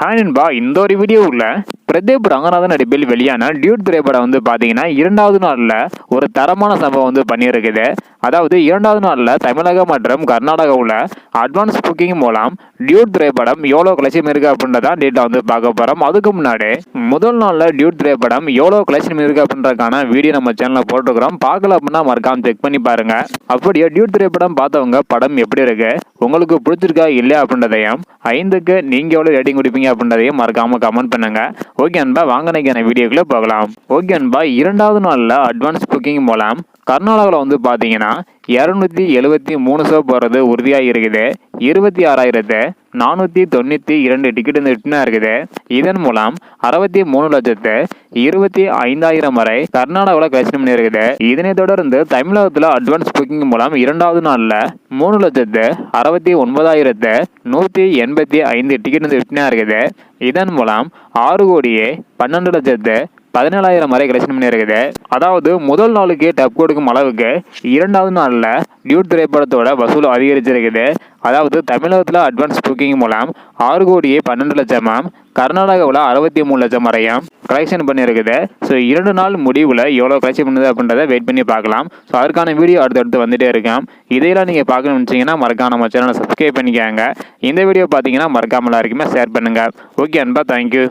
Hi நண்பா, இந்த ஒரு வீடியோவில் பிரதீப் ரங்கநாதன் நடிப்பில் வெளியான டியூட் திரைப்படம் வந்து பார்த்தீங்கன்னா இரண்டாவது நாளில் ஒரு தரமான சம்பவம் வந்து பண்ணியிருக்குது. அதாவது இரண்டாவது நாளில் தமிழகம் மற்றும் கர்நாடகாவில் அட்வான்ஸ் புக்கிங் மூலம் டியூட் திரைப்படம் எவ்வளோ கலெக்ஷன் இருக்குது அப்படின்றதான் டேட்டா வந்து பார்க்க போகிறோம். அதுக்கு முன்னாடி முதல் நாளில் டியூட் திரைப்படம் எவ்வளோ கலெக்ஷன் இருக்குது அப்படின்றதுக்கான வீடியோ நம்ம சேனலில் போட்டுருக்கிறோம். பார்க்கல அப்படின்னா மறக்காம செக் பண்ணி பாருங்க. அப்படியே டியூட் திரைப்படம் பார்த்தவங்க படம் எப்படி இருக்கு, உங்களுக்கு பிடிச்சிருக்கா இல்லையா அப்படின்றதையும் 5க்கு நீங்கள் எவ்வளோ ரேட்டிங் கொடுப்பீங்க அப்படின்றதையும் மறக்காமல் கமெண்ட் பண்ணுங்க. ஓகே அன்பா, வாங்க நினைக்கிற வீடியோக்குள்ளே போகலாம். ஓகே அன்பா, இரண்டாவது நாளில் அட்வான்ஸ் புக்கிங் மூலம் கர்நாடகாவில் வந்து பார்த்தீங்கன்னா 273 ஷோ போகிறது உறுதியாக இருக்குது. 26,492 டிக்கெட் வந்து ரிட்டனாக இருக்குது. இதன் மூலம் 63,25,000 வரை கர்நாடகாவில் கலெக்ஷன் பண்ணி இருக்குது. இதனை தொடர்ந்து தமிழகத்தில் அட்வான்ஸ் புக்கிங் மூலம் இரண்டாவது நாளில் 3,69,185 டிக்கெட் வந்து ரிட்டனாக இருக்குது. இதன் மூலம் 6,12,17,000 வரை கலெக்ஷன் பண்ணி இருக்குது. அதாவது முதல் நாளுக்கு டப் கொடுக்கும் அளவுக்கு இரண்டாவது நாளில் டியூட் திரைப்படத்தோட வசூல் அதிகரிச்சிருக்குது. அதாவது தமிழகத்தில் அட்வான்ஸ் புக்கிங் மூலம் 6,12,00,000, கர்நாடகாவில் 63,00,000 வரையும் கலெக்ஷன் பண்ணியிருக்குது. ஸோ 2 நாள் முடிவில் எவ்வளோ கலெக்ஷன் பண்ணுது அப்படின்றத வெயிட் பண்ணி பார்க்கலாம். ஸோ அதற்கான வீடியோ அடுத்தடுத்து வந்துட்டே இருக்கும். இதையெல்லாம் நீங்கள் பார்க்கணும்னு வச்சிங்கன்னா மறக்காம நம்ம சேனலை சப்ஸ்கிரைப் பண்ணிக்காங்க. இந்த வீடியோ பார்த்தீங்கன்னா மறக்காம எல்லாருக்குமே ஷேர் பண்ணுங்கள். ஓகே அன்பா, தேங்க்யூ.